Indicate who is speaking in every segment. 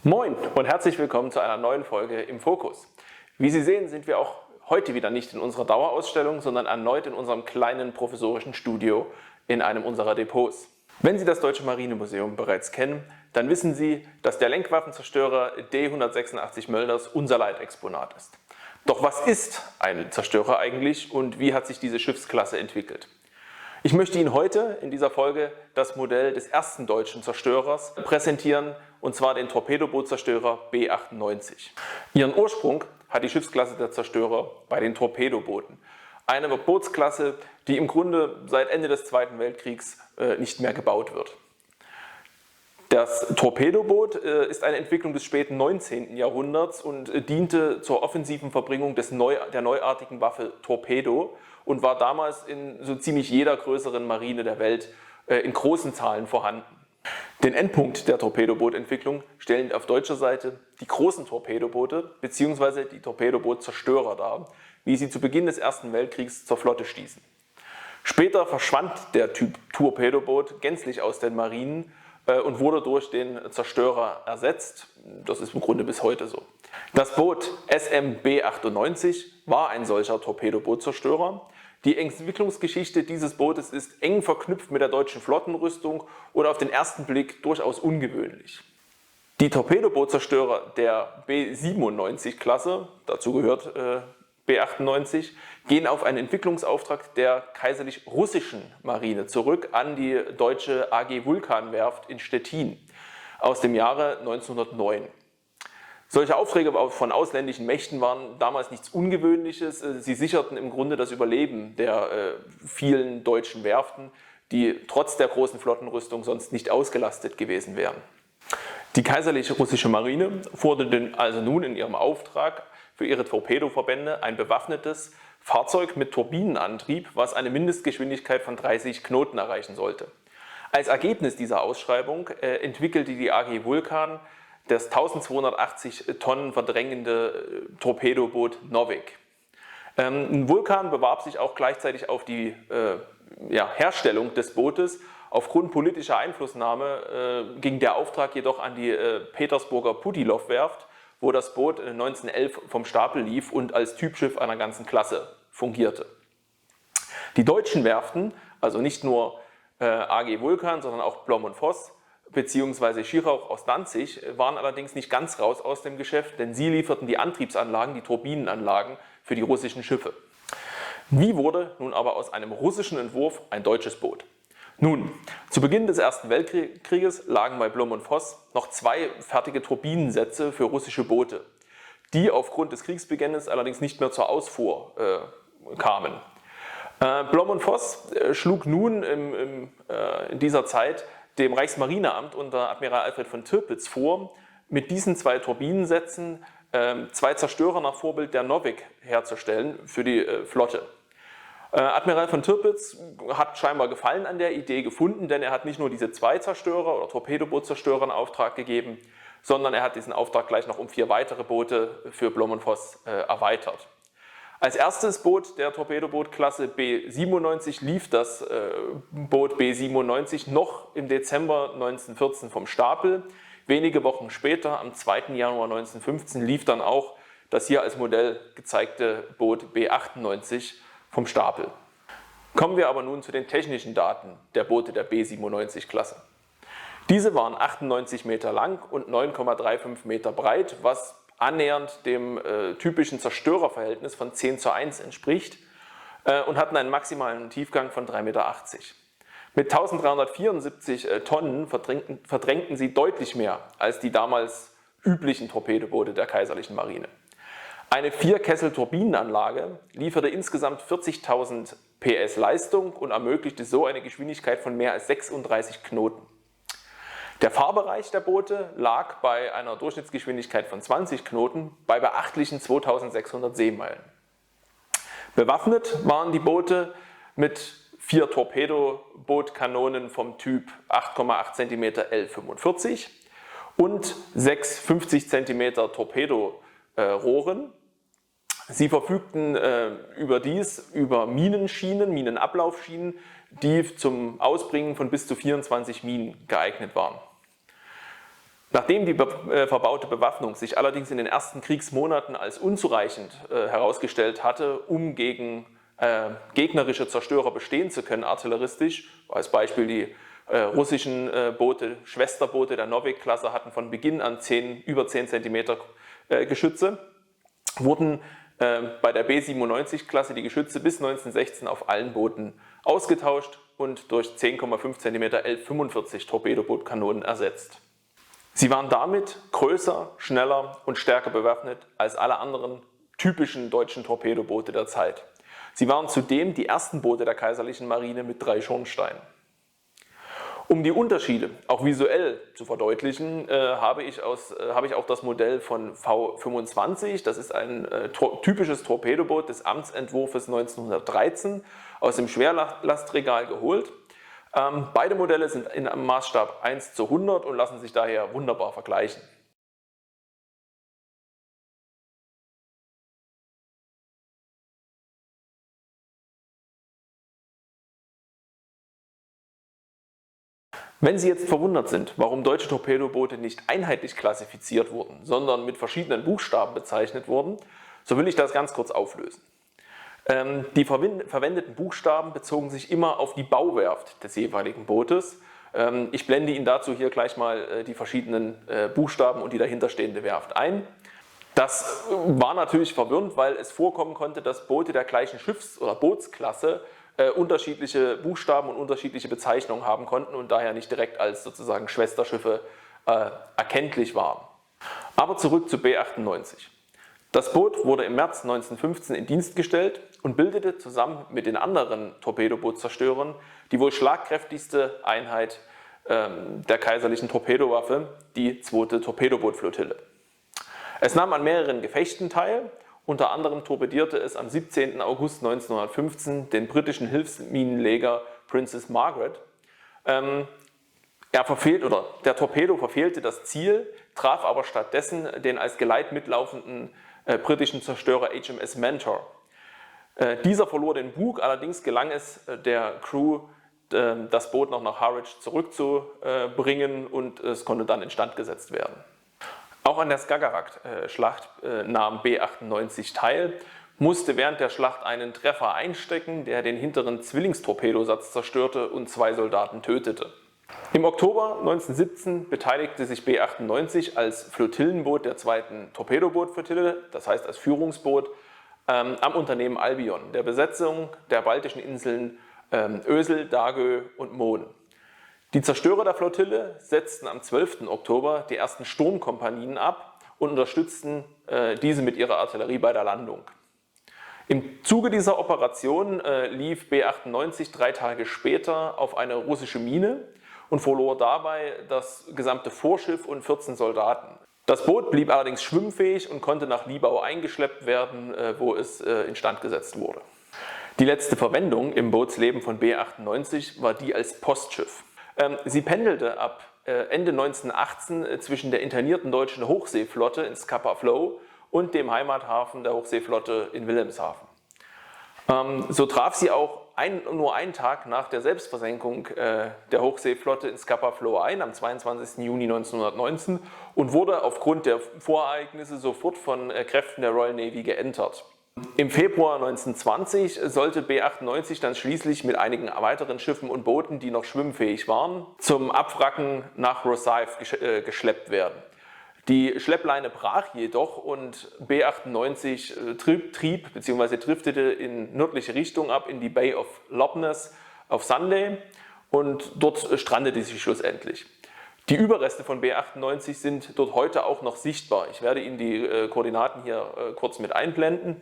Speaker 1: Moin und herzlich willkommen zu einer neuen Folge im Fokus. Wie Sie sehen, sind wir auch heute wieder nicht in unserer Dauerausstellung, sondern erneut in unserem kleinen provisorischen Studio in einem unserer Depots. Wenn Sie das Deutsche Marinemuseum bereits kennen, dann wissen Sie, dass der Lenkwaffenzerstörer D-186 Mölders unser Leitexponat ist. Doch was ist ein Zerstörer eigentlich und wie hat sich diese Schiffsklasse entwickelt? Ich möchte Ihnen heute in dieser Folge das Modell des ersten deutschen Zerstörers präsentieren, und zwar den Torpedobootzerstörern B-98. Ihren Ursprung hat die Schiffsklasse der Zerstörer bei den Torpedobooten. Eine Bootsklasse, die im Grunde seit Ende des Zweiten Weltkriegs nicht mehr gebaut wird. Das Torpedoboot ist eine Entwicklung des späten 19. Jahrhunderts und diente zur offensiven Verbringung der neuartigen Waffe Torpedo und war damals in so ziemlich jeder größeren Marine der Welt in großen Zahlen vorhanden. Den Endpunkt der Torpedobootentwicklung stellen auf deutscher Seite die großen Torpedoboote bzw. die Torpedobootzerstörern dar, wie sie zu Beginn des Ersten Weltkriegs zur Flotte stießen. Später verschwand der Typ Torpedoboot gänzlich aus den Marinen und wurde durch den Zerstörer ersetzt. Das ist im Grunde bis heute so. Das Boot SMB-98 war ein solcher Torpedobootzerstörer. Die Entwicklungsgeschichte dieses Bootes ist eng verknüpft mit der deutschen Flottenrüstung und auf den ersten Blick durchaus ungewöhnlich. Die Torpedobootzerstörer der B-97-Klasse, dazu gehört B-98, gehen auf einen Entwicklungsauftrag der kaiserlich-russischen Marine zurück an die deutsche AG Vulkan-Werft in Stettin aus dem Jahre 1909. Solche Aufträge von ausländischen Mächten waren damals nichts Ungewöhnliches. Sie sicherten im Grunde das Überleben der vielen deutschen Werften, die trotz der großen Flottenrüstung sonst nicht ausgelastet gewesen wären. Die kaiserliche russische Marine forderte also nun in ihrem Auftrag für ihre Torpedoverbände ein bewaffnetes Fahrzeug mit Turbinenantrieb, was eine Mindestgeschwindigkeit von 30 Knoten erreichen sollte. Als Ergebnis dieser Ausschreibung entwickelte die AG Vulkan das 1280 Tonnen verdrängende Torpedoboot Novik. Vulkan bewarb sich auch gleichzeitig auf die Herstellung des Bootes. Aufgrund politischer Einflussnahme ging der Auftrag jedoch an die Petersburger Putilov-Werft, wo das Boot 1911 vom Stapel lief und als Typschiff einer ganzen Klasse fungierte. Die deutschen Werften, also nicht nur AG Vulkan, sondern auch Blomm und Voss bzw. Schirauch aus Danzig, waren allerdings nicht ganz raus aus dem Geschäft, denn sie lieferten die Antriebsanlagen, die Turbinenanlagen für die russischen Schiffe. Wie wurde nun aber aus einem russischen Entwurf ein deutsches Boot? Nun, zu Beginn des Ersten Weltkrieges lagen bei Blomm und Voss noch 2 fertige Turbinensätze für russische Boote, die aufgrund des Kriegsbeginnes allerdings nicht mehr zur Ausfuhr kamen. Blomm und Voss schlug nun in dieser Zeit dem Reichsmarineamt unter Admiral Alfred von Tirpitz vor, mit diesen 2 Turbinensätzen 2 Zerstörer nach Vorbild der Novik herzustellen für die Flotte. Admiral von Tirpitz hat scheinbar Gefallen an der Idee gefunden, denn er hat nicht nur diese 2 Zerstörer oder Torpedobootzerstörern in Auftrag gegeben, sondern er hat diesen Auftrag gleich noch um 4 weitere Boote für Blomm und Voss erweitert. Als erstes Boot der Torpedobootklasse B-97 lief das Boot B-97 noch im Dezember 1914 vom Stapel. Wenige Wochen später, am 2. Januar 1915, lief dann auch das hier als Modell gezeigte Boot B-98 vom Stapel. Kommen wir aber nun zu den technischen Daten der Boote der B-97-Klasse. Diese waren 98 Meter lang und 9,35 Meter breit, was annähernd dem typischen Zerstörerverhältnis von 10:1 entspricht und hatten einen maximalen Tiefgang von 3,80 Meter. Mit 1374 Tonnen verdrängten sie deutlich mehr als die damals üblichen Torpedoboote der kaiserlichen Marine. Eine 4-Kessel-Turbinenanlage lieferte insgesamt 40.000 PS Leistung und ermöglichte so eine Geschwindigkeit von mehr als 36 Knoten. Der Fahrbereich der Boote lag bei einer Durchschnittsgeschwindigkeit von 20 Knoten bei beachtlichen 2600 Seemeilen. Bewaffnet waren die Boote mit 4 Torpedobootkanonen vom Typ 8,8 cm L45 und 6 50 cm Torpedorohren. Sie verfügten überdies über Minenschienen, Minenablaufschienen, die zum Ausbringen von bis zu 24 Minen geeignet waren. Nachdem die verbaute Bewaffnung sich allerdings in den ersten Kriegsmonaten als unzureichend herausgestellt hatte, um gegen gegnerische Zerstörer bestehen zu können, artilleristisch, als Beispiel die russischen Boote, Schwesterboote der Novik-Klasse hatten von Beginn an über 10 cm Geschütze, wurden bei der B97-Klasse die Geschütze bis 1916 auf allen Booten ausgetauscht und durch 10,5 cm L45 Torpedobootkanonen ersetzt. Sie waren damit größer, schneller und stärker bewaffnet als alle anderen typischen deutschen Torpedoboote der Zeit. Sie waren zudem die ersten Boote der Kaiserlichen Marine mit 3 Schornsteinen. Um die Unterschiede auch visuell zu verdeutlichen, habe ich auch das Modell von V25, das ist ein typisches Torpedoboot des Amtsentwurfs 1913, aus dem Schwerlastregal geholt. Beide Modelle sind in einem Maßstab 1:100 und lassen sich daher wunderbar vergleichen. Wenn Sie jetzt verwundert sind, warum deutsche Torpedoboote nicht einheitlich klassifiziert wurden, sondern mit verschiedenen Buchstaben bezeichnet wurden, so will ich das ganz kurz auflösen. Die verwendeten Buchstaben bezogen sich immer auf die Bauwerft des jeweiligen Bootes. Ich blende Ihnen dazu hier gleich mal die verschiedenen Buchstaben und die dahinterstehende Werft ein. Das war natürlich verwirrend, weil es vorkommen konnte, dass Boote der gleichen Schiffs- oder Bootsklasse unterschiedliche Buchstaben und unterschiedliche Bezeichnungen haben konnten und daher nicht direkt als sozusagen Schwesterschiffe erkenntlich waren. Aber zurück zu B98. Das Boot wurde im März 1915 in Dienst gestellt und bildete zusammen mit den anderen Torpedobootzerstörern die wohl schlagkräftigste Einheit der kaiserlichen Torpedowaffe, die 2. Torpedobootflottille. Es nahm an mehreren Gefechten teil, unter anderem torpedierte es am 17. August 1915 den britischen Hilfsminenleger Princess Margaret. Der Torpedo verfehlte das Ziel, traf aber stattdessen den als Geleit mitlaufenden britischen Zerstörer HMS Mentor. Dieser verlor den Bug, allerdings gelang es der Crew, das Boot noch nach Harwich zurückzubringen und es konnte dann instand gesetzt werden. Auch an der Skagerrak-Schlacht nahm B98 teil, musste während der Schlacht einen Treffer einstecken, der den hinteren Zwillingstorpedosatz zerstörte und 2 Soldaten tötete. Im Oktober 1917 beteiligte sich B98 als Flottillenboot der 2. Torpedobootflottille, das heißt als Führungsboot, am Unternehmen Albion, der Besetzung der baltischen Inseln Ösel, Dagö und Mohn. Die Zerstörer der Flottille setzten am 12. Oktober die ersten Sturmkompanien ab und unterstützten diese mit ihrer Artillerie bei der Landung. Im Zuge dieser Operation lief B98 3 Tage später auf eine russische Mine und verlor dabei das gesamte Vorschiff und 14 Soldaten. Das Boot blieb allerdings schwimmfähig und konnte nach Libau eingeschleppt werden, wo es instand gesetzt wurde. Die letzte Verwendung im Bootsleben von B98 war die als Postschiff. Sie pendelte ab Ende 1918 zwischen der internierten deutschen Hochseeflotte in Scapa Flow und dem Heimathafen der Hochseeflotte in Wilhelmshaven. So traf sie auch nur einen Tag nach der Selbstversenkung der Hochseeflotte in Scapa Flow ein, am 22. Juni 1919, und wurde aufgrund der Vorereignisse sofort von Kräften der Royal Navy geentert. Im Februar 1920 sollte B98 dann schließlich mit einigen weiteren Schiffen und Booten, die noch schwimmfähig waren, zum Abwracken nach Rosyth geschleppt werden. Die Schleppleine brach jedoch und B98 trieb bzw. driftete in nördliche Richtung ab in die Bay of Loppness auf Sunday und dort strandete sie schlussendlich. Die Überreste von B98 sind dort heute auch noch sichtbar. Ich werde Ihnen die Koordinaten hier kurz mit einblenden.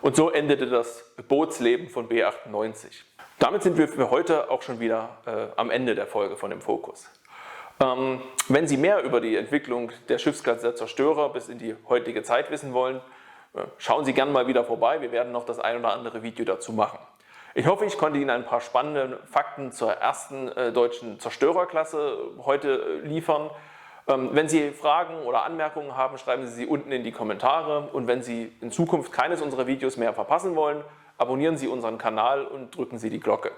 Speaker 1: Und so endete das Bootsleben von B98. Damit sind wir für heute auch schon wieder am Ende der Folge von Im Fokus. Wenn Sie mehr über die Entwicklung der Schiffsklasse der Zerstörer bis in die heutige Zeit wissen wollen, schauen Sie gerne mal wieder vorbei. Wir werden noch das ein oder andere Video dazu machen. Ich hoffe, ich konnte Ihnen ein paar spannende Fakten zur ersten deutschen Zerstörerklasse heute liefern. Wenn Sie Fragen oder Anmerkungen haben, schreiben Sie sie unten in die Kommentare. Und wenn Sie in Zukunft keines unserer Videos mehr verpassen wollen, abonnieren Sie unseren Kanal und drücken Sie die Glocke.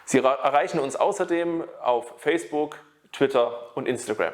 Speaker 1: Sie erreichen uns außerdem auf Facebook, Twitter und Instagram.